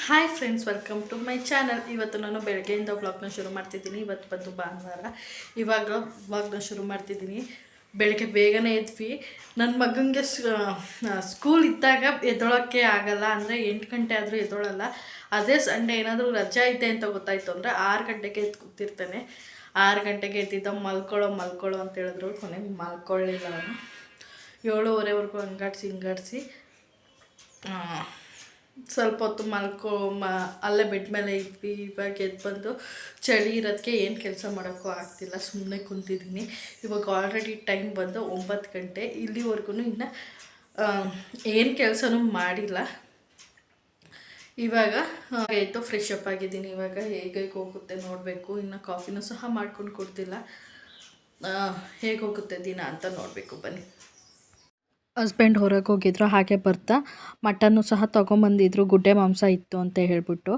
Hi friends, welcome to my channel. ಇವತ್ತು ನಾನು ಬೆಳಗ್ಗೆಯಿಂದ ವ್ಲಾಗ್ನ ಶುರು ಮಾಡ್ತಿದ್ದೀನಿ. ಇವತ್ತು ಬಂದು ಭಾನುವಾರ. ಇವಾಗ ವ್ಲಾಗ್ನ ಶುರು ಮಾಡ್ತಿದ್ದೀನಿ. ಬೆಳಗ್ಗೆ ಬೇಗನೆ ಎದ್ವಿ. ನನ್ನ ಮಗನಿಗೆ ಸ್ಕೂಲ್ ಇದ್ದಾಗ ಎದ್ದೊಳಕ್ಕೆ ಆಗಲ್ಲ, ಅಂದರೆ 8 ಗಂಟೆ ಆದರೂ ಎದ್ದೊಳಲ್ಲ. ಅದೇ ಸಂಡೇ ಏನಾದರೂ ರಜೆ ಐತೆ ಅಂತ ಗೊತ್ತಾಯಿತು ಅಂದರೆ 6 ಗಂಟೆಗೆ ಎದ್ದು ಕೂತಿರ್ತಾನೆ. 6 ಗಂಟೆಗೆ ಎದ್ದಿದ್ದ ಮಲ್ಕೊಳ್ಳೋ ಅಂತ ಹೇಳಿದ್ರು. ಕೊನೆಗೆ ಮಲ್ಕೊಳ್ಳಿಲ್ಲ ಅವನು. 7:30ವರೆಗೂ ಹಿಂಗಾಡಿಸಿ ಸ್ವಲ್ಪ ಹೊತ್ತು ಅಲ್ಲೇ ಬೆಡ್ ಮೇಲೆ ಇದ್ವಿ. ಇವಾಗ ಎದ್ದು ಬಂದು ಚಳಿ ಇರೋದಕ್ಕೆ ಏನು ಕೆಲಸ ಮಾಡೋಕ್ಕೂ ಆಗ್ತಿಲ್ಲ, ಸುಮ್ಮನೆ ಕುಂತಿದ್ದೀನಿ. ಇವಾಗ ಆಲ್ರೆಡಿ ಟೈಮ್ ಬಂದು 9 ಗಂಟೆ. ಇಲ್ಲಿವರೆಗೂ ಇನ್ನು ಏನು ಕೆಲಸನೂ ಮಾಡಿಲ್ಲ. ಇವಾಗ ಆಯಿತು, ಫ್ರೆಶ್ ಅಪ್ ಆಗಿದ್ದೀನಿ. ಇವಾಗ ಹೇಗೆ ಹೋಗುತ್ತೆ ನೋಡಬೇಕು. ಇನ್ನು ಕಾಫಿನೂ ಸಹ ಮಾಡ್ಕೊಂಡು ಕೊಡ್ತಿಲ್ಲ. ಹೇಗೆ ಹೋಗುತ್ತೆ ದಿನ ಅಂತ ನೋಡಬೇಕು, ಬನ್ನಿ. ಹಸ್ಬೆಂಡ್ ಹೊರಗೆ ಹೋಗಿದ್ರು, ಹಾಗೆ ಬರ್ತಾ ಮಟನ್ನು ಸಹ ತೊಗೊಂಬಂದಿದ್ರು. ಗುಡ್ಡೆ ಮಾಂಸ ಇತ್ತು ಅಂತ ಹೇಳ್ಬಿಟ್ಟು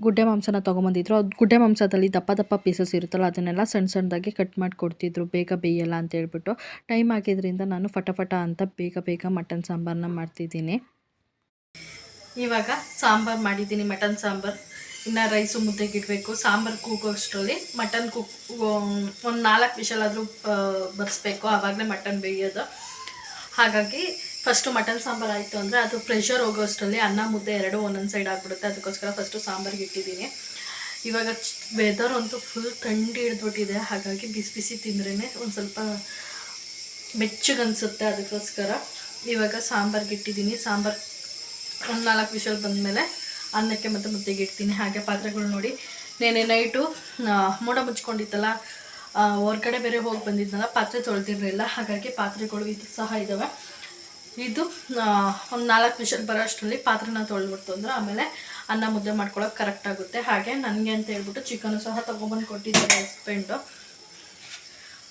ಗುಡ್ಡೆ ಮಾಂಸನ ತೊಗೊಂಬಂದಿದ್ರು. ಅದು ಗುಡ್ಡೆ ಮಾಂಸದಲ್ಲಿ ದಪ್ಪ ದಪ್ಪ ಪೀಸಸ್ ಇರುತ್ತಲ್ಲ, ಅದನ್ನೆಲ್ಲ ಸಣ್ಣದಾಗಿ ಕಟ್ ಮಾಡಿ ಕೊಡ್ತಿದ್ರು, ಬೇಗ ಬೇಯಲ್ಲ ಅಂತ ಹೇಳ್ಬಿಟ್ಟು. ಟೈಮ್ ಆಗಿದ್ದರಿಂದ ನಾನು ಫಟಾಫಟ ಅಂತ ಬೇಗ ಮಟನ್ ಸಾಂಬಾರನ್ನ ಮಾಡ್ತಿದ್ದೀನಿ. ಇವಾಗ ಸಾಂಬಾರು ಮಾಡಿದ್ದೀನಿ, ಮಟನ್ ಸಾಂಬಾರು. ಇನ್ನು ರೈಸು ಮುದ್ದೆಗೆ ಇಡಬೇಕು. ಸಾಂಬಾರು ಕೂಗೋಷ್ಟರಲ್ಲಿ ಮಟನ್ ಒಂದು 4 ವಿಷಲಾದರೂ ಬರ್ಸ್ಬೇಕು, ಆವಾಗಲೇ ಮಟನ್ ಬೇಯೋದು. ಹಾಗಾಗಿ ಫಸ್ಟು ಮಟನ್ ಸಾಂಬಾರು ಆಯಿತು ಅಂದರೆ ಅದು ಪ್ರೆಷರ್ ಹೋಗೋಷ್ಟರಲ್ಲಿ ಅನ್ನ ಮುದ್ದೆ ಎರಡೂ ಒಂದೊಂದು ಸೈಡ್ ಆಗಿಬಿಡುತ್ತೆ. ಅದಕ್ಕೋಸ್ಕರ ಫಸ್ಟು ಸಾಂಬಾರಿಗೆ ಇಟ್ಟಿದ್ದೀನಿ. ಇವಾಗ ವೆದರ್ ಅಂತೂ ಫುಲ್ ಥಂಡಿ ಹಿಡಿದ್ಬಿಟ್ಟಿದೆ. ಹಾಗಾಗಿ ಬಿಸಿ ತಿಂದ್ರೇ ಒಂದು ಸ್ವಲ್ಪ ಬೆಚ್ಚಗನ್ಸುತ್ತೆ. ಅದಕ್ಕೋಸ್ಕರ ಇವಾಗ ಸಾಂಬಾರಿಗೆ ಇಟ್ಟಿದ್ದೀನಿ. ಸಾಂಬಾರು ಒಂದು 4 ವಿಷಲ್ ಬಂದಮೇಲೆ ಅನ್ನಕ್ಕೆ ಮತ್ತು ಮುದ್ದೆಗೆ ಇಡ್ತೀನಿ. ಹಾಗೆ ಪಾತ್ರೆಗಳು ನೋಡಿ, ನೆನೆ ನೈಟು ಮೋಡ ಮುಚ್ಕೊಂಡಿತ್ತಲ್ಲ, ಹೊರ್ಗಡೆ ಬೇರೆ ಹೋಗಿ ಬಂದಿದ್ನಲ್ಲ, ಪಾತ್ರೆ ತೊಳೆದಿರಲಿಲ್ಲ. ಹಾಗಾಗಿ ಪಾತ್ರೆಗಳು ಇದು ಸಹ ಇದ್ದಾವೆ. ಇದು ಒಂದು 4 ವಿಷಲ್ ಬರೋ ಅಷ್ಟರಲ್ಲಿ ಪಾತ್ರೆನ ತೊಳೆದ್ಬಿಡ್ತು ಅಂದರೆ ಆಮೇಲೆ ಅನ್ನ ಮುದ್ದೆ ಮಾಡ್ಕೊಳ್ಳೋಕೆ ಕರೆಕ್ಟ್ ಆಗುತ್ತೆ. ಹಾಗೆ ನನಗೆ ಅಂತ ಹೇಳ್ಬಿಟ್ಟು ಚಿಕನ್ನು ಸಹ ತೊಗೊಬಂದು ಕೊಟ್ಟಿದ್ದಾರೆ ಹಸ್ಬೆಂಡು,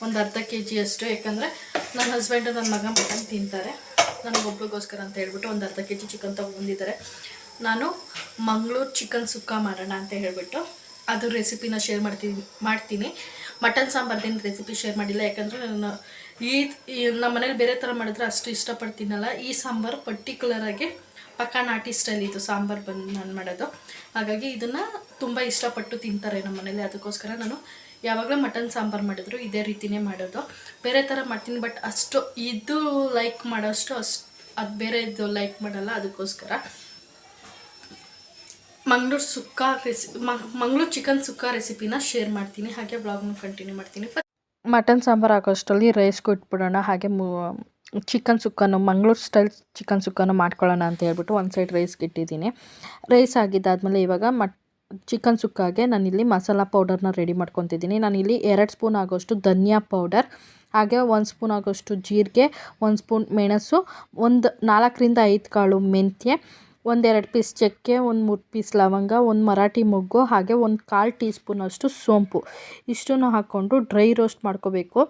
ಒಂದು ಅರ್ಧ kg ಅಷ್ಟು. ಯಾಕಂದರೆ ನನ್ನ ಹಸ್ಬೆಂಡು ನನ್ನ ಮಗ ಮಟನ್ ತಿಂತಾರೆ, ನನಗೊಬ್ಳಿಗೋಸ್ಕರ ಅಂತ ಹೇಳ್ಬಿಟ್ಟು ಒಂದು ಅರ್ಧ kg ಚಿಕನ್ ತೊಗೊಂಬಂದಿದ್ದಾರೆ. ನಾನು ಮಂಗಳೂರು ಚಿಕನ್ ಸುಕ್ಕ ಮಾಡೋಣ ಅಂತ ಹೇಳ್ಬಿಟ್ಟು ಅದು ರೆಸಿಪಿನ ಶೇರ್ ಮಾಡ್ತೀನಿ. ಮಟನ್ ಸಾಂಬಾರ್ದೇನು ರೆಸಿಪಿ ಶೇರ್ ಮಾಡಿಲ್ಲ, ಯಾಕಂದರೆ ನಾನು ನಮ್ಮ ಮನೇಲಿ ಬೇರೆ ಥರ ಮಾಡಿದ್ರೆ ಅಷ್ಟು ಇಷ್ಟಪಡ್ತೀನಲ್ಲ. ಈ ಸಾಂಬಾರು ಪರ್ಟಿಕ್ಯುಲರಾಗಿ ಪಕ್ಕಾ ನಾಟಿ ಸ್ಟೈಲ್ ಇದು ಸಾಂಬಾರು ಬಂದು ನಾನು ಮಾಡೋದು. ಹಾಗಾಗಿ ಇದನ್ನು ತುಂಬ ಇಷ್ಟಪಟ್ಟು ತಿಂತಾರೆ ನಮ್ಮ ಮನೇಲಿ. ಅದಕ್ಕೋಸ್ಕರ ನಾನು ಯಾವಾಗಲೂ ಮಟನ್ ಸಾಂಬಾರು ಮಾಡಿದ್ರು ಇದೇ ರೀತಿಯೇ ಮಾಡೋದು. ಬೇರೆ ಥರ ಮಾಡ್ತೀನಿ, ಬಟ್ ಅಷ್ಟು ಇದು ಲೈಕ್ ಮಾಡೋಷ್ಟು ಅದು ಬೇರೆ ಇದು ಲೈಕ್ ಮಾಡಲ್ಲ. ಅದಕ್ಕೋಸ್ಕರ ಮಂಗಳೂರು ಚಿಕನ್ ಸುಕ್ಕ ರೆಸಿಪಿನ ಶೇರ್ ಮಾಡ್ತೀನಿ. ಹಾಗೆ ಬ್ಲಾಗ್ನ ಕಂಟಿನ್ಯೂ ಮಾಡ್ತೀನಿ. ಮಟನ್ ಸಾಂಬಾರು ಹಾಕೋಷ್ಟರಲ್ಲಿ ರೈಸ್ಗೂ ಇಟ್ಬಿಡೋಣ. ಹಾಗೆ ಚಿಕನ್ ಸುಕ್ಕನು, ಮಂಗಳೂರು ಸ್ಟೈಲ್ ಚಿಕನ್ ಸುಕ್ಕನು ಮಾಡ್ಕೊಳ್ಳೋಣ ಅಂತ ಹೇಳ್ಬಿಟ್ಟು ಒಂದು ಸೈಡ್ ರೈಸ್ಗೆ ಇಟ್ಟಿದ್ದೀನಿ. ರೈಸ್ ಆಗಿದ್ದಾದಮೇಲೆ ಇವಾಗ ಚಿಕನ್ ಸುಕ್ಕಾಗೆ ನಾನಿಲ್ಲಿ ಮಸಾಲ ಪೌಡರ್ನ ರೆಡಿ ಮಾಡ್ಕೊತಿದ್ದೀನಿ. ನಾನಿಲ್ಲಿ 2 ಸ್ಪೂನ್ ಆಗೋಷ್ಟು ಧನಿಯಾ ಪೌಡರ್, ಹಾಗೆ 1 ಸ್ಪೂನ್ ಆಗೋಷ್ಟು ಜೀರಿಗೆ, 1 ಸ್ಪೂನ್ ಮೆಣಸು, ಒಂದು 4ರಿಂದ 5 ಕಾಳು ಮೆಂತ್ಯ, 1-2 ಪೀಸ್ ಚಕ್ಕೆ, 1-3 ಪೀಸ್ ಲವಂಗ, 1 ಮರಾಠಿ ಮೊಗ್ಗು, ಹಾಗೆ 1/4 ಟೀ ಸ್ಪೂನಷ್ಟು ಸೋಂಪು ಇಷ್ಟನ್ನು ಹಾಕ್ಕೊಂಡು ಡ್ರೈ ರೋಸ್ಟ್ ಮಾಡ್ಕೋಬೇಕು.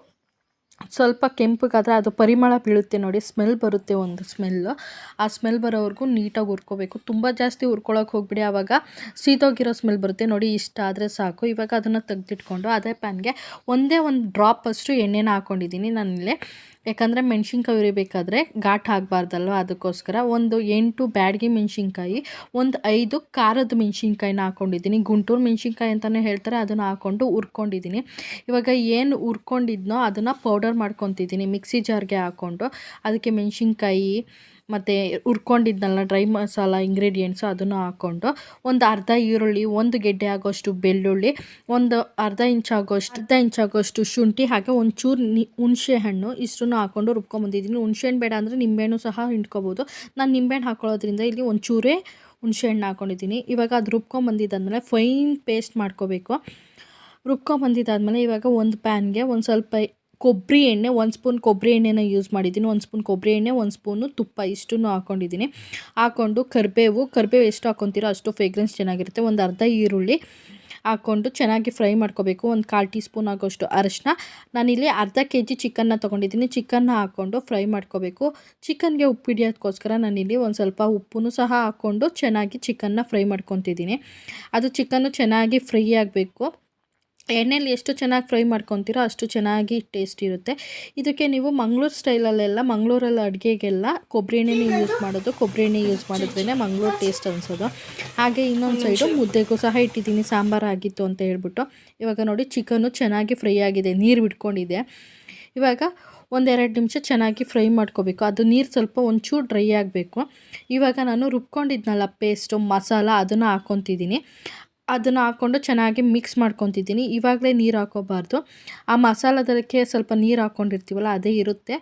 ಸ್ವಲ್ಪ ಕೆಂಪಗಾದರೆ ಅದು ಪರಿಮಳ ಬೀಳುತ್ತೆ ನೋಡಿ, ಸ್ಮೆಲ್ ಬರುತ್ತೆ, ಒಂದು ಸ್ಮೆಲ್ಲು. ಆ ಸ್ಮೆಲ್ ಬರೋವರೆಗೂ ನೀಟಾಗಿ ಹುರ್ಕೋಬೇಕು. ತುಂಬ ಜಾಸ್ತಿ ಹುರ್ಕೊಳ್ಳೋಕೆ ಹೋಗ್ಬಿಡಿ, ಆವಾಗ ಸೀದೋಗಿರೋ ಸ್ಮೆಲ್ ಬರುತ್ತೆ ನೋಡಿ. ಇಷ್ಟ ಆದರೆ ಸಾಕು. ಇವಾಗ ಅದನ್ನು ತೆಗೆದಿಟ್ಕೊಂಡು ಅದೇ ಪ್ಯಾನ್ಗೆ ಒಂದು ಡ್ರಾಪ್ ಅಷ್ಟು ಎಣ್ಣೆನ ಹಾಕ್ಕೊಂಡಿದ್ದೀನಿ ನಾನಿಲ್ಲಿ. ಯಾಕಂದರೆ ಮೆಣಸಿನ್ಕಾಯಿ ಉರಿಬೇಕಾದ್ರೆ ಘಾಟ್ ಆಗಬಾರ್ದಲ್ವ, ಅದಕ್ಕೋಸ್ಕರ 8 ಬ್ಯಾಡಗಿ ಮೆಣಸಿನ್ಕಾಯಿ, 5 ಖಾರದ ಮೆಣಸಿನ್ಕಾಯಿನ ಹಾಕ್ಕೊಂಡಿದ್ದೀನಿ. ಗುಂಟೂರು ಮೆಣಸಿನ್ಕಾಯಿ ಅಂತಲೇ ಹೇಳ್ತಾರೆ, ಅದನ್ನು ಹಾಕ್ಕೊಂಡು ಹುರ್ಕೊಂಡಿದ್ದೀನಿ. ಇವಾಗ ಏನು ಹುರ್ಕೊಂಡಿದ್ನೋ ಅದನ್ನು ಪೌಡರ್ ಮಾಡ್ಕೊತಿದ್ದೀನಿ ಮಿಕ್ಸಿ ಜಾರ್ಗೆ ಹಾಕ್ಕೊಂಡು. ಅದಕ್ಕೆ ಮೆಣಸಿನ್ಕಾಯಿ ಮತ್ತು ಹುರ್ಕೊಂಡಿದ್ನಲ್ಲ ಡ್ರೈ ಮಸಾಲ ಇಂಗ್ರೀಡಿಯೆಂಟ್ಸು ಅದನ್ನು ಹಾಕ್ಕೊಂಡು, ಒಂದು ಅರ್ಧ ಈರುಳ್ಳಿ, 1 ಗೆಡ್ಡೆ ಆಗೋಷ್ಟು ಬೆಳ್ಳುಳ್ಳಿ, ಒಂದು ಅರ್ಧ ಇಂಚಾಗೋಷ್ಟು ಶುಂಠಿ, ಹಾಗೆ ಒಂಚೂರು ಹುಣಸೆ ಹಣ್ಣು ಇಷ್ಟನ್ನು ಹಾಕ್ಕೊಂಡು ರುಬ್ಕೊಂಬಂದಿದ್ದೀನಿ. ಹುಣಸೆಹಣ್ಣು ಬೇಡ ಅಂದರೆ ನಿಂಬೆಹಣ್ಣು ಸಹ ಹಿಂಡ್ಕೋಬೋದು. ನಾನು ನಿಂಬೆಹಣ್ಣು ಹಾಕ್ಕೊಳ್ಳೋದ್ರಿಂದ ಇಲ್ಲಿ ಒಂಚೂರೇ ಹುಣಸೆಹಣ್ಣು ಹಾಕ್ಕೊಂಡಿದ್ದೀನಿ. ಇವಾಗ ಅದು ರುಬ್ಕೊಂಬಂದಿದ್ದಾದಮೇಲೆ ಫೈನ್ ಪೇಸ್ಟ್ ಮಾಡ್ಕೋಬೇಕು. ರುಬ್ಕೊಂಬಂದಿದ್ದಾದಮೇಲೆ ಇವಾಗ ಒಂದು ಪ್ಯಾನ್ಗೆ ಒಂದು ಸ್ವಲ್ಪ ಕೊಬ್ಬರಿ ಎಣ್ಣೆ, 1 ಸ್ಪೂನ್ ಕೊಬ್ಬರಿ ಎಣ್ಣೆನ ಯೂಸ್ ಮಾಡಿದ್ದೀನಿ. 1 ಸ್ಪೂನ್ ಕೊಬ್ಬರಿ ಎಣ್ಣೆ, 1 ಸ್ಪೂನು ತುಪ್ಪ ಇಷ್ಟನ್ನು ಹಾಕ್ಕೊಂಡಿದ್ದೀನಿ. ಹಾಕ್ಕೊಂಡು ಕರಿಬೇವು ಎಷ್ಟು ಹಾಕ್ಕೊತೀರೋ ಅಷ್ಟು ಫ್ರೇಗ್ರೆನ್ಸ್ ಚೆನ್ನಾಗಿರುತ್ತೆ. ಒಂದು ಅರ್ಧ ಈರುಳ್ಳಿ ಹಾಕ್ಕೊಂಡು ಚೆನ್ನಾಗಿ ಫ್ರೈ ಮಾಡ್ಕೋಬೇಕು. 1/4 ಟೀ ಸ್ಪೂನ್ ಆಗೋಷ್ಟು ಅರಿಶಿನ. ನಾನಿಲ್ಲಿ ಅರ್ಧ kg ಚಿಕನ್ನ ತೊಗೊಂಡಿದ್ದೀನಿ. ಚಿಕನ್ನ ಹಾಕ್ಕೊಂಡು ಫ್ರೈ ಮಾಡ್ಕೋಬೇಕು. ಚಿಕನ್ಗೆ ಉಪ್ಪು ಹಿಡಿಯೋದಕ್ಕೋಸ್ಕರ ನಾನಿಲ್ಲಿ ಒಂದು ಸ್ವಲ್ಪ ಉಪ್ಪನ್ನು ಸಹ ಹಾಕ್ಕೊಂಡು ಚೆನ್ನಾಗಿ ಚಿಕನ್ನ ಫ್ರೈ ಮಾಡ್ಕೊತಿದ್ದೀನಿ. ಅದು ಚಿಕನ್ನು ಚೆನ್ನಾಗಿ ಫ್ರೈ ಆಗಬೇಕು. ಎಣ್ಣೆಲಿ ಎಷ್ಟು ಚೆನ್ನಾಗಿ ಫ್ರೈ ಮಾಡ್ಕೊತೀರೋ ಅಷ್ಟು ಚೆನ್ನಾಗಿ ಟೇಸ್ಟ್ ಇರುತ್ತೆ. ಇದಕ್ಕೆ ನೀವು ಮಂಗಳೂರು ಸ್ಟೈಲಲ್ಲೆಲ್ಲ ಮಂಗಳೂರಲ್ಲಿ ಅಡುಗೆಗೆಲ್ಲ ಕೊಬ್ಬರಿ ಎಣ್ಣೆನೇ ಯೂಸ್ ಮಾಡೋದು. ಕೊಬ್ಬರಿ ಎಣ್ಣೆ ಯೂಸ್ ಮಾಡಿದ್ರೇ ಮಂಗಳೂರು ಟೇಸ್ಟ್ ಅನಿಸೋದು. ಹಾಗೆ ಇನ್ನೊಂದು ಸೈಡು ಮುದ್ದೆಗೂ ಸಹ ಇಟ್ಟಿದ್ದೀನಿ, ಸಾಂಬಾರು ಆಗಿತ್ತು ಅಂತ ಹೇಳ್ಬಿಟ್ಟು. ಇವಾಗ ನೋಡಿ ಚಿಕನ್ನು ಚೆನ್ನಾಗಿ ಫ್ರೈ ಆಗಿದೆ, ನೀರು ಬಿಟ್ಕೊಂಡಿದೆ. ಇವಾಗ ಒಂದೆರಡು ನಿಮಿಷ ಚೆನ್ನಾಗಿ ಫ್ರೈ ಮಾಡ್ಕೋಬೇಕು. ಅದು ನೀರು ಸ್ವಲ್ಪ ಒಂಚೂರು ಡ್ರೈ ಆಗಬೇಕು. ಇವಾಗ ನಾನು ರುಬ್ಕೊಂಡಿದ್ನಲ್ಲ ಪೇಸ್ಟು ಮಸಾಲ, ಅದನ್ನು ಹಾಕ್ಕೊತಿದ್ದೀನಿ. ಅದನ್ನು ಹಾಕ್ಕೊಂಡು ಚೆನ್ನಾಗಿ ಮಿಕ್ಸ್ ಮಾಡ್ಕೊತಿದ್ದೀನಿ. ಇವಾಗಲೇ ನೀರು ಹಾಕೋಬಾರ್ದು, ಆ ಮಸಾಲದಕ್ಕೆ ಸ್ವಲ್ಪ ನೀರು ಹಾಕ್ಕೊಂಡಿರ್ತೀವಲ್ಲ ಅದೇ ಇರುತ್ತೆ.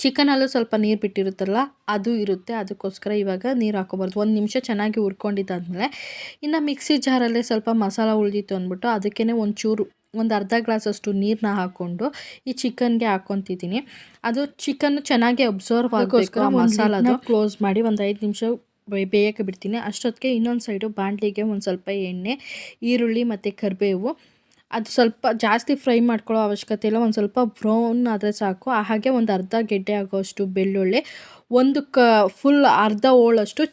ಚಿಕನಲ್ಲೂ ಸ್ವಲ್ಪ ನೀರು ಬಿಟ್ಟಿರುತ್ತಲ್ಲ ಅದು ಇರುತ್ತೆ, ಅದಕ್ಕೋಸ್ಕರ ಇವಾಗ ನೀರು ಹಾಕೋಬಾರ್ದು. 1 ನಿಮಿಷ ಚೆನ್ನಾಗಿ ಹುರ್ಕೊಂಡಿದ್ದಾದಮೇಲೆ ಇನ್ನು ಮಿಕ್ಸಿ ಜಾರಲ್ಲೇ ಸ್ವಲ್ಪ ಮಸಾಲ ಉಳಿದಿತ್ತು ಅಂದ್ಬಿಟ್ಟು ಅದಕ್ಕೇ ಒಂಚೂರು ಒಂದು ಅರ್ಧ ಗ್ಲಾಸಷ್ಟು ನೀರನ್ನ ಹಾಕ್ಕೊಂಡು ಈ ಚಿಕನ್ಗೆ ಹಾಕ್ಕೊತಿದ್ದೀನಿ. ಅದು ಚಿಕನ್ನು ಚೆನ್ನಾಗಿ ಅಬ್ಸರ್ವ್ ಆಗೋಕ್ಕೋಸ್ಕರ ಮಸಾಲದು ಕ್ಲೋಸ್ ಮಾಡಿ ಒಂದು 5 ನಿಮಿಷ ಬೇಯಕ್ಕೆ ಬಿಡ್ತೀನಿ. ಅಷ್ಟೊತ್ತಿಗೆ ಇನ್ನೊಂದು ಸೈಡು ಬಾಣಲಿಗೆ ಒಂದು ಸ್ವಲ್ಪ ಎಣ್ಣೆ, ಈರುಳ್ಳಿ ಮತ್ತು ಕರಿಬೇವು, ಅದು ಸ್ವಲ್ಪ ಜಾಸ್ತಿ ಫ್ರೈ ಮಾಡ್ಕೊಳ್ಳೋ ಅವಶ್ಯಕತೆ ಇಲ್ಲ, ಒಂದು ಸ್ವಲ್ಪ ಬ್ರೌನ್ ಆದರೆ ಸಾಕು. ಹಾಗೆ ಒಂದು ಅರ್ಧ ಗೆಡ್ಡೆ ಆಗೋಷ್ಟು ಬೆಳ್ಳುಳ್ಳಿ, ಒಂದು ಫುಲ್ ಅರ್ಧ ಹೋಳಷ್ಟು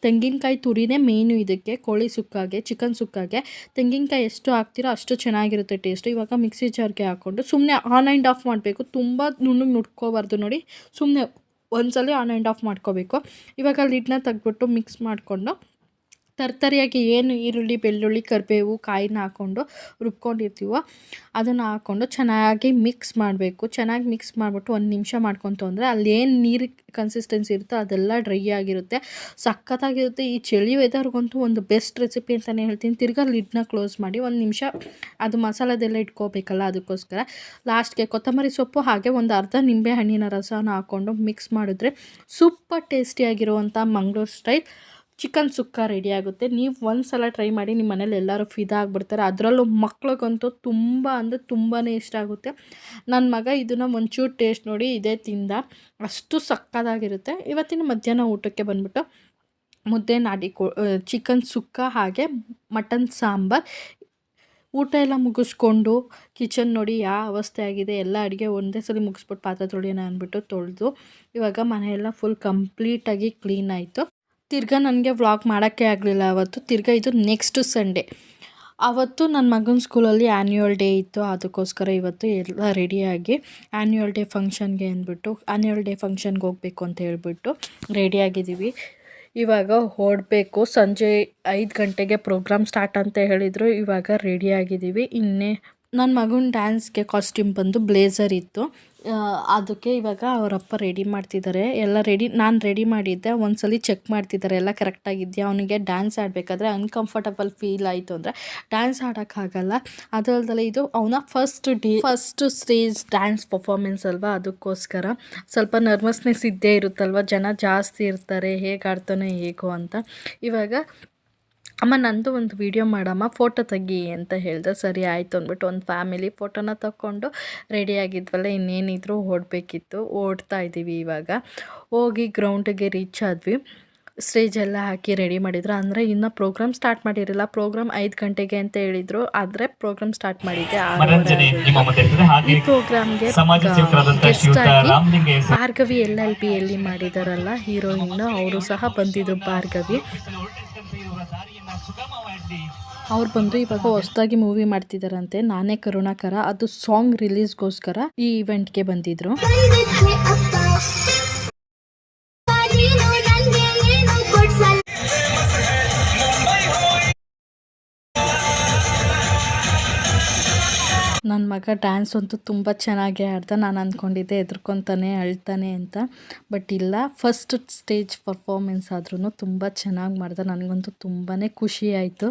ತೆಂಗಿನಕಾಯಿ ತುರಿನೇ ಮೇಯ್ನು ಇದಕ್ಕೆ. ಕೋಳಿ ಸುಕ್ಕಾಗೆ, ಚಿಕನ್ ಸುಕ್ಕಾಗೆ ತೆಂಗಿನಕಾಯಿ ಎಷ್ಟು ಹಾಕ್ತಿರೋ ಅಷ್ಟು ಚೆನ್ನಾಗಿರುತ್ತೆ ಟೇಸ್ಟು. ಇವಾಗ ಮಿಕ್ಸಿ ಜಾರ್ಗೆ ಹಾಕ್ಕೊಂಡು ಸುಮ್ಮನೆ ಆನ್ ಆ್ಯಂಡ್ ಆಫ್ ಮಾಡಬೇಕು, ತುಂಬ ನುಣ್ಣಗೆ ನುಡ್ಕೋಬಾರ್ದು ನೋಡಿ, ಸುಮ್ಮನೆ ಒಂದ್ಸಲ ಆನ್ ಆ್ಯಂಡ್ ಆಫ್ ಮಾಡ್ಕೋಬೇಕು. ಇವಾಗ ಲಿಡ್ನ ತೆಗ್ದ್ಬಿಟ್ಟು ಮಿಕ್ಸ್ ಮಾಡಿಕೊಂಡು ತರ್ತರಿಯಾಗಿ ಏನು ಈರುಳ್ಳಿ ಬೆಳ್ಳುಳ್ಳಿ ಕರಿಬೇವು ಕಾಯಿನ ಹಾಕ್ಕೊಂಡು ರುಬ್ಕೊಂಡಿರ್ತೀವೋ ಅದನ್ನು ಹಾಕ್ಕೊಂಡು ಚೆನ್ನಾಗಿ ಮಿಕ್ಸ್ ಮಾಡಬೇಕು. ಚೆನ್ನಾಗಿ ಮಿಕ್ಸ್ ಮಾಡಿಬಿಟ್ಟು 1 ನಿಮಿಷ ಮಾಡ್ಕೊತು ಅಂದರೆ ಅಲ್ಲೇನು ನೀರು ಕನ್ಸಿಸ್ಟೆನ್ಸಿ ಇರುತ್ತೋ ಅದೆಲ್ಲ ಡ್ರೈ ಆಗಿರುತ್ತೆ, ಸಖತ್ತಾಗಿರುತ್ತೆ. ಈ ಚಳಿ ವೆದರ್ಗಂತೂ ಒಂದು ಬೆಸ್ಟ್ ರೆಸಿಪಿ ಅಂತಲೇ ಹೇಳ್ತೀನಿ. ತಿರ್ಗಾ ಲಿಡ್ನ ಕ್ಲೋಸ್ ಮಾಡಿ 1 ನಿಮಿಷ ಅದು ಮಸಾಲದೆಲ್ಲ ಇಟ್ಕೋಬೇಕಲ್ಲ, ಅದಕ್ಕೋಸ್ಕರ ಲಾಸ್ಟ್ಗೆ ಕೊತ್ತಂಬರಿ ಸೊಪ್ಪು ಹಾಗೆ ಒಂದು ಅರ್ಧ ನಿಂಬೆ ಹಣ್ಣಿನ ರಸನ ಹಾಕ್ಕೊಂಡು ಮಿಕ್ಸ್ ಮಾಡಿದ್ರೆ ಸೂಪರ್ ಟೇಸ್ಟಿಯಾಗಿರುವಂಥ ಮಂಗಳೂರು ಸ್ಟೈಲ್ ಚಿಕನ್ ಸುಕ್ಕ ರೆಡಿ ಆಗುತ್ತೆ. ನೀವು ಒಂದು ಸಲ ಟ್ರೈ ಮಾಡಿ, ನಿಮ್ಮ ಮನೇಲಿ ಎಲ್ಲರೂ ಫಿದಾ ಆಗಿಬಿಡ್ತಾರೆ. ಅದರಲ್ಲೂ ಮಕ್ಳಿಗಂತೂ ತುಂಬ ಅಂದರೆ ತುಂಬಾ ಇಷ್ಟ ಆಗುತ್ತೆ. ನನ್ನ ಮಗ ಇದನ್ನು ಒಂಚೂರು ಟೇಸ್ಟ್ ನೋಡಿ ಇದೇ ತಿಂದ, ಅಷ್ಟು ಸಕ್ಕತ್ತಾಗಿರುತ್ತೆ. ಇವತ್ತಿನ ಮಧ್ಯಾಹ್ನ ಊಟಕ್ಕೆ ಬಂದ್ಬಿಟ್ಟು ಮುದ್ದೆ ಚಿಕನ್ ಸುಕ್ಕ ಹಾಗೆ ಮಟನ್ ಸಾಂಬಾರು. ಊಟ ಎಲ್ಲ ಮುಗಿಸ್ಕೊಂಡು ಕಿಚನ್ ನೋಡಿ ಯಾವ ಅವಸ್ಥೆ ಆಗಿದೆ, ಎಲ್ಲ ಅಡುಗೆ ಒಂದೇ ಸಲ ಮುಗಿಸ್ಬಿಟ್ಟು ಪಾತ್ರೆ ತೊಳೆಯೋಣ ಅಂದ್ಬಿಟ್ಟು ತೊಳೆದು ಇವಾಗ ಮನೆಯೆಲ್ಲ ಫುಲ್ ಕಂಪ್ಲೀಟಾಗಿ ಕ್ಲೀನ್ ಆಯಿತು. ತಿರ್ಗಾ ನನಗೆ ವ್ಲಾಗ್ ಮಾಡೋಕ್ಕೆ ಆಗಲಿಲ್ಲ ಅವತ್ತು. ತಿರ್ಗಾ ಇದು ನೆಕ್ಸ್ಟ್ ಸಂಡೇ, ಅವತ್ತು ನನ್ನ ಮಗನ ಸ್ಕೂಲಲ್ಲಿ ಆ್ಯನ್ಯುವಲ್ ಡೇ ಇತ್ತು, ಅದಕ್ಕೋಸ್ಕರ ಇವತ್ತು ಎಲ್ಲ ರೆಡಿಯಾಗಿ ಆ್ಯನ್ಯುವಲ್ ಡೇ ಫಂಕ್ಷನ್ಗೆ ಅಂದ್ಬಿಟ್ಟು ಆ್ಯನ್ಯುವಲ್ ಡೇ ಫಂಕ್ಷನ್ಗೆ ಹೋಗಬೇಕು ಅಂತ ಹೇಳ್ಬಿಟ್ಟು ರೆಡಿಯಾಗಿದ್ದೀವಿ. ಇವಾಗ ಹೊರಡಬೇಕು. ಸಂಜೆ 5 ಗಂಟೆಗೆ ಪ್ರೋಗ್ರಾಮ್ ಸ್ಟಾರ್ಟ್ ಅಂತ ಹೇಳಿದರು. ಇವಾಗ ರೆಡಿಯಾಗಿದ್ದೀವಿ. ನನ್ನ ಮಗನ ಡ್ಯಾನ್ಸ್ಗೆ ಕಾಸ್ಟ್ಯೂಮ್ ಬಂದು ಬ್ಲೇಸರ್ ಇತ್ತು, ಅದಕ್ಕೆ ಇವಾಗ ಅವರಪ್ಪ ರೆಡಿ ಮಾಡ್ತಿದ್ದಾರೆ. ಎಲ್ಲ ನಾನು ರೆಡಿ ಮಾಡಿದ್ದೆ, ಒಂದ್ಸಲ ಚೆಕ್ ಮಾಡ್ತಿದ್ದಾರೆ ಎಲ್ಲ ಕರೆಕ್ಟಾಗಿದೆಯಾ. ಅವನಿಗೆ ಡ್ಯಾನ್ಸ್ ಆಡಬೇಕಾದ್ರೆ ಅನ್ಕಂಫರ್ಟಬಲ್ ಫೀಲ್ ಆಯಿತು ಅಂದರೆ ಡ್ಯಾನ್ಸ್ ಆಡೋಕ್ಕಾಗಲ್ಲ. ಅದಲ್ಲದೆ ಇದು ಅವನ ಫಸ್ಟ್ ಸ್ಟೇಜ್ ಡ್ಯಾನ್ಸ್ ಪರ್ಫಾರ್ಮೆನ್ಸ್ ಅಲ್ವಾ, ಅದಕ್ಕೋಸ್ಕರ ಸ್ವಲ್ಪ ನರ್ವಸ್ನೆಸ್ ಇದ್ದೇ ಇರುತ್ತಲ್ವ, ಜನ ಜಾಸ್ತಿ ಇರ್ತಾರೆ, ಹೇಗೆ ಆಡ್ತಾನೆ ಹೇಗೋ ಅಂತ. ಇವಾಗ ಅಮ್ಮ ನಂದು ಒಂದು ವೀಡಿಯೋ ಮಾಡಮ್ಮ, ಫೋಟೋ ತೆಗಿ ಅಂತ ಹೇಳಿದೆ. ಸರಿ ಆಯಿತು ಅಂದ್ಬಿಟ್ಟು ಒಂದು ಫ್ಯಾಮಿಲಿ ಫೋಟೋನ ತಗೊಂಡು ರೆಡಿಯಾಗಿದ್ವಲ್ಲ, ಇನ್ನೇನಿದ್ರು ಓಡಬೇಕಿತ್ತು. ಓಡ್ತಾ ಇದ್ದೀವಿ. ಇವಾಗ ಹೋಗಿ ಗ್ರೌಂಡಿಗೆ ರೀಚ್ ಆದ್ವಿ. ಸ್ಟೇಜೆಲ್ಲ ಹಾಕಿ ರೆಡಿ ಮಾಡಿದ್ರು. ಅಂದರೆ ಇನ್ನು ಪ್ರೋಗ್ರಾಮ್ ಸ್ಟಾರ್ಟ್ ಮಾಡಿರಲಿಲ್ಲ. ಪ್ರೋಗ್ರಾಮ್ 5 ಗಂಟೆಗೆ ಅಂತ ಹೇಳಿದರು, ಆದರೆ ಪ್ರೋಗ್ರಾಮ್ ಸ್ಟಾರ್ಟ್ ಮಾಡಿದ್ದೆ 6:30. ಈ ಪ್ರೋಗ್ರಾಮ್ಗೆ ಗೆಸ್ಟ್ ಆಗಿ ಭಾರ್ಗವಿ LLBಯಲ್ಲಿ ಮಾಡಿದಾರಲ್ಲ ಹೀರೋಯಿನ್ನು, ಅವರು ಸಹ ಬಂದಿದ್ದು. ಭಾರ್ಗವಿ ಅವ್ರು ಬಂದು ಇವಾಗ ಹೊಸದಾಗಿ ಮೂವಿ ಮಾಡ್ತಿದ್ದಾರಂತೆ, ನಾನೇ ಕರುಣಾಕರ, ಅದು ಸಾಂಗ್ ರಿಲೀಸ್ಗೋಸ್ಕರ ಈ ಇವೆಂಟ್ಗೆ ಬಂದಿದ್ರು. ನನ್ನ ಮಗ ಡ್ಯಾನ್ಸ್ ಅಂತೂ ತುಂಬ ಚೆನ್ನಾಗೇ ಆಡ್ದ. ನಾನು ಅಂದ್ಕೊಂಡಿದ್ದೆ ಎದ್ರುಕೊತಾನೆ ಅಳ್ತಾನೆ ಅಂತ, ಬಟ್ ಇಲ್ಲ, ಫಸ್ಟ್ ಸ್ಟೇಜ್ ಪರ್ಫಾರ್ಮೆನ್ಸ್ ಆದ್ರೂ ತುಂಬ ಚೆನ್ನಾಗಿ ಮಾಡ್ದೆ. ನನಗಂತೂ ತುಂಬಾ ಖುಷಿ ಆಯಿತು.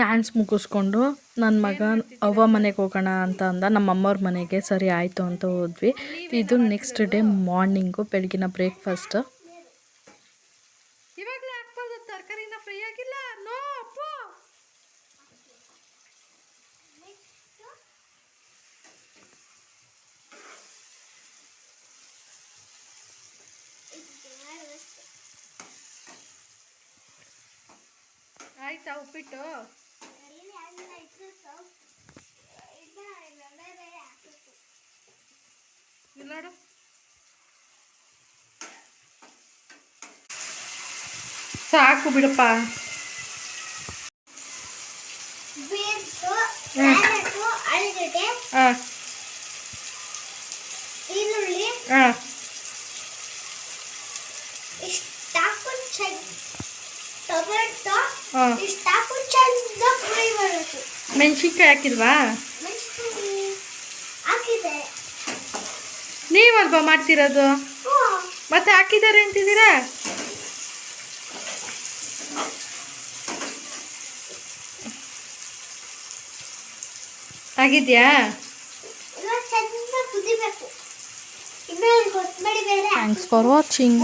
ಡ್ಯಾನ್ಸ್ ಮುಗಿಸ್ಕೊಂಡು ನನ್ನ ಮಗ ಅವ್ವ ಮನೆಗೆ ಹೋಗೋಣ ಅಂತ ಅಂದ, ನಮ್ಮಮ್ಮವ್ರ ಮನೆಗೆ. ಸರಿ ಆಯಿತು ಅಂತ ಹೋದ್ವಿ. ಇದು ನೆಕ್ಸ್ಟ್ ಡೇ ಮಾರ್ನಿಂಗು, ಬೆಳಗಿನ ಬ್ರೇಕ್ಫಾಸ್ಟ್. ಇವಾಗಲೇ ಹಾಕ್ಬೋದು, ತರಕಾರಿನ ಫ್ರೈ ಆಗಿಲ್ಲ. ನೋ ಅಪ್ಪು, ಆಯ್ತಾ ಉಪ್ಪಿಟ್ಟು? ನೋಡು, ಸಾಕು ಬಿಡಪ್ಪ. ಆಲೂಗಡ್ಡೆ, ಹಾಂ ಈರುಳ್ಳಿ ಹಾಂ ಇಷ್ಟು ಹಾಕೊಂಡು ಟೊಮೆಟೊ ಹಾಂ ಇಷ್ಟು ಹಾಕೊಂಡು ಚೆಂದ ಫ್ರೈ ಮಾಡಬೇಕು. ಮೆಣಸಿನ್ಕಾಯಿ ಹಾಕಿಲ್ವಾ? ಮೆಣಸಿನಕಾಯಿ ಹಾಕಿದೆ. ನೀವಲ್ವಾ ಮಾಡ್ತಿರೋದು? ಮತ್ತೆ ಹಾಕಿದ್ದಾರೆ ಅಂತಿದ್ದೀರಾ? ಆಗಿದ್ಯಾ? ಇವಾಗ ಚೆಂದ ಕುದಿಬೇಕು. ಇನ್ನು ಕೊತ್ತಂಬರಿ ಬೇರೆ. Thanks for watching.